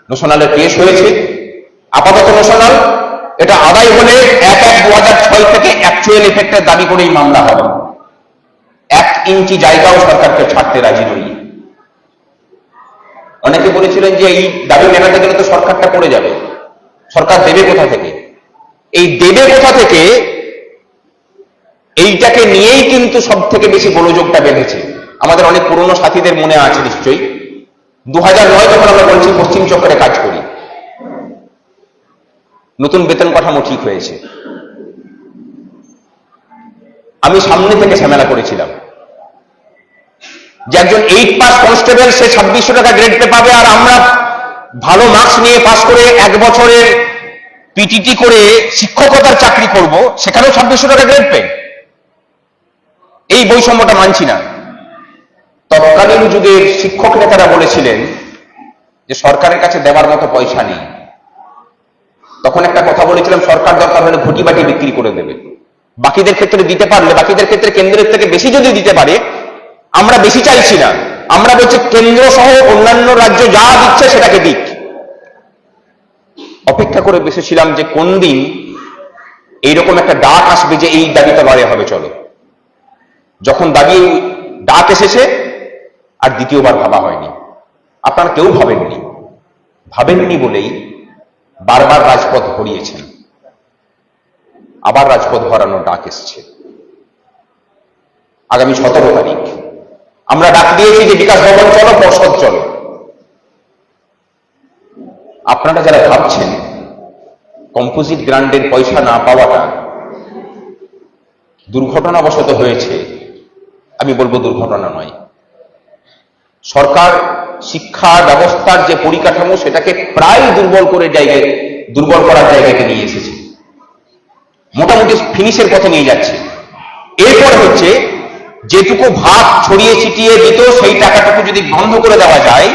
নোশনালের case হয়েছে, আপাতত notional, এটা আদায় হলে 1/1/2006 থেকে অ্যাকচুয়াল এফেক্টের দাবি করেই মামলা হবে। 1 ইঞ্চি জায়গাও সরকারকে ছাড়তে রাজি নই। অনেকে বলেছিলেন যে এই দাবি মেটাতে গেলে তো সরকারটা পড়ে যাবে, সরকার দেবে কোথা থেকে? এই দেবে কোথা থেকে এইটাকে নিয়েই কিন্তু সব থেকে বেশি গোলযোগটা বেঁধেছে। আমাদের অনেক পুরনো সাথীদের মনে আছে নিশ্চয়ই, 2009 যখন আমরা বলছি পশ্চিম চক্রে কাজ করি, নতুন বেতন কাঠামো ঠিক হয়েছে, আমি সামনে থেকে ঝামেলা করেছিলাম যে একজন 8 পাস কনস্টেবল সে 2600 টাকা গ্রেড পে পাবে, আর আমরা ভালো মার্কস নিয়ে পাস করে 1 বছরের পিটিটি করে শিক্ষকতার চাকরি করব, সেখানেও 2600 টাকা গ্রেড পে। এই বৈষম্যটা মানছি না। তৎকালীন যুগের শিক্ষক নেতারা বলেছিলেন যে সরকারের কাছে দেওয়ার মতো পয়সা নেই। তখন একটা কথা বলেছিলাম, সরকার দরকার হলে ঘটি বাটি বিক্রি করে দেবে, বাকিদের ক্ষেত্রে দিতে পারলে, বাকিদের ক্ষেত্রে কেন্দ্রের থেকে বেশি যদি দিতে পারে। আমরা বেশি চাইছি না, আমরা বলছি কেন্দ্র সহ অন্যান্য রাজ্য যা দিচ্ছে সেটাকে দিক। অপেক্ষা করে বসেছিলাম যে কোন দিন এইরকম একটা ডাক আসবে যে এই দাবিটা লড়াই হবে, চলো। যখন দাবি ডাক এসেছে আর দ্বিতীয়বার ভাবা হয়নি। আপনারা কেউ ভাবেননি বলেই বারবার রাজপথ ভরিয়েছেন, আবার রাজপথ ভরানোর ডাক এসছে। আগামী 17 তারিখ আমরা ডাক দিয়েছি যে বিকাশ ভবন চলো, পর্ষদ চলো। আপনারা যারা ভাবছেন কম্পোজিট গ্রান্টের পয়সা না পাওয়াটা দুর্ঘটনাবশত হয়েছে, আমি বলবো দুর্ঘটনা নয়। সরকার শিক্ষা ব্যবস্থার যে পরিকাঠামো সেটাকে প্রায় দুর্বল করার জায়গাকে নিয়ে এসেছে, মোটামুটি ফিনিশের পথে নিয়ে যাচ্ছে। এরপর হচ্ছে যেটুকু ভাগ ছড়িয়ে ছিটিয়ে দিত সেই টাকাটুকু যদি বন্ধ করে দেওয়া যায়,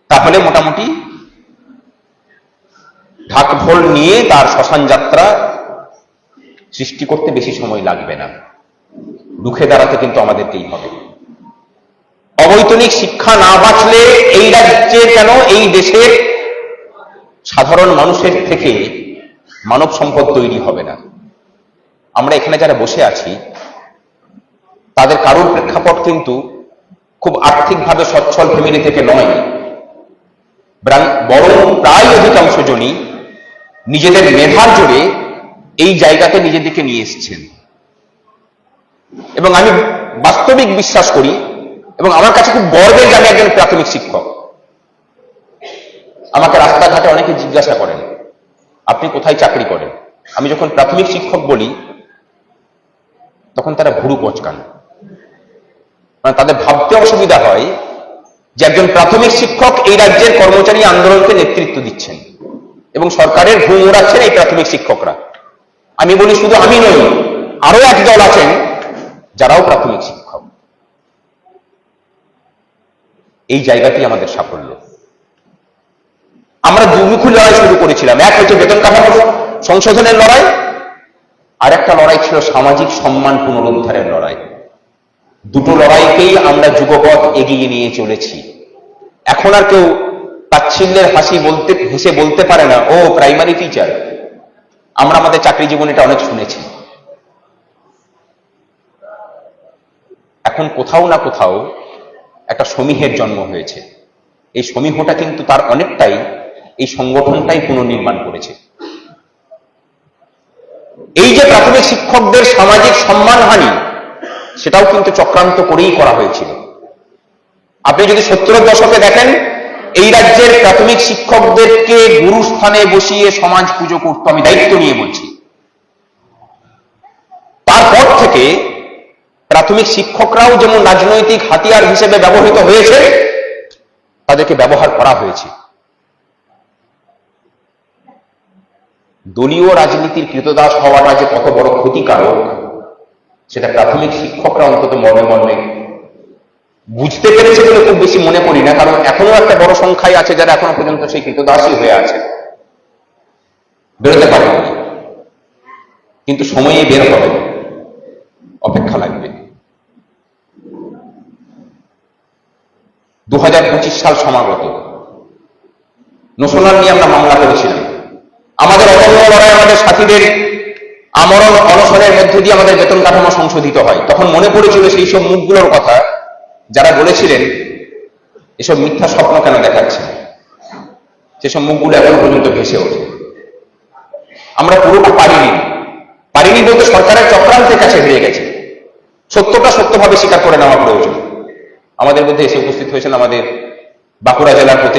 তাহলে মোটামুটি ঢাকঢোল নিয়ে তার শ্মশান যাত্রা সৃষ্টি করতে বেশি সময় লাগবে না। রুখে দাঁড়াতে কিন্তু আমাদেরকেই হবে। অবৈতনিক শিক্ষা না বাঁচলে এই রাজ্যে কেন এই দেশের সাধারণ মানুষের থেকে মানব সম্পদ তৈরি হবে না। আমরা এখানে যারা বসে আছি তাদের কারোর প্রেক্ষাপট কিন্তু খুব আর্থিকভাবে সচ্ছল ফ্যামিলি থেকে নয়, বরং প্রায় অধিকাংশ জনই নিজেদের মেধার জোরে এই জায়গাতে নিজেদেরকে নিয়ে এসেছেন। এবং আমি বাস্তবিক বিশ্বাস করি, এবং আমার কাছে খুব গর্বের যে আমি একজন প্রাথমিক শিক্ষক। আমাকে রাস্তাঘাটে অনেকে জিজ্ঞাসা করেন আপনি কোথায় চাকরি করেন। আমি যখন প্রাথমিক শিক্ষক বলি তখন তারা ভুরু কোঁচকান, মানে তাদের ভাবতে অসুবিধা হয় যে একজন প্রাথমিক শিক্ষক এই রাজ্যের কর্মচারী আন্দোলনকে নেতৃত্ব দিচ্ছেন এবং সরকারের ঘুম ওড়াচ্ছেন এই প্রাথমিক শিক্ষকরা। আমি বলি শুধু আমি নই, আরো এক দল আছেন যারাও প্রাথমিক শিক্ষক। এই জায়গাটি আমাদের সাফল্য। আমরা দুমুখী লড়াই শুরু করেছিলাম। এক হচ্ছে বেতন কাঠামো সংশোধনের লড়াই, আর একটা লড়াই ছিল সামাজিক সম্মান পুনরুদ্ধারের লড়াই। দুটো লড়াইকেই আমরা যুগপৎ এগিয়ে নিয়ে চলেছি। এখন আর কেউ তাচ্ছিল্যের হেসে বলতে পারে না ও প্রাইমারি টিচার। আমরা আমাদের চাকরি জীবনে এটা অনেক শুনেছি। এখন কোথাও না কোথাও একটা সমীহের জন্ম হয়েছে। এই সমীহটা কিন্তু তার অনেকটাই এই সংগঠনটাই পুনর্নির্মাণ করেছে। এই যে প্রাথমিক শিক্ষকদের সামাজিক সম্মানহানি, সেটাও কিন্তু চক্রান্ত করেই করা হয়েছিল। আপনি যদি 70-এর দশকে দেখেন, এই রাজ্যের প্রাথমিক শিক্ষকদেরকে গুরুস্থানে বসিয়ে সমাজ পুজো করতে, আমি দায়িত্ব নিয়ে বলছি। তারপর থেকে প্রাথমিক শিক্ষকরাও যেমন রাজনৈতিক হাতিয়ার হিসেবে ব্যবহৃত হয়েছে, তাদেরকে ব্যবহার করা হয়েছে। দলীয় রাজনীতির কৃতদাস হওয়াটা যে কত বড় ক্ষতিকারক, সেটা প্রাথমিক শিক্ষকরা অন্তত মর্মে মর্মে বুঝতে পেরেছে বলে খুব বেশি মনে করি না, কারণ এখনো একটা বড় সংখ্যায় আছে যারা এখনো পর্যন্ত সেই কৃতদাসই হয়ে আছে, বেরোতে পারেনি। কিন্তু সময়ে বের হবে, অপেক্ষা লাগবে। 2025 সাল সমাগত। নোশনাল নিয়ে আমরা মামলা করেছিলাম। আমাদের অদম্য লড়াই, আমাদের সাথীদের আমরণ অনশনের মধ্যে দিয়ে আমাদের বেতন কাঠামো সংশোধিত হয়। তখন মনে পড়েছিল সেই সব মুখগুলোর কথা যারা বলেছিলেন এসব মিথ্যা স্বপ্ন কেন দেখাচ্ছে, সেসব মুখগুলো এখনো পর্যন্ত ভেসে ওঠে। আমরা পুরোটা পারিনি বলতে সরকারের চক্রান্তের কাছে হেরে গেছে। সত্যটা সত্যভাবে স্বীকার করে নেওয়া প্রয়োজন। আমাদের মধ্যে এসে উপস্থিত হয়েছেন আমাদের বাঁকুড়া জেলার প্রতিনিধি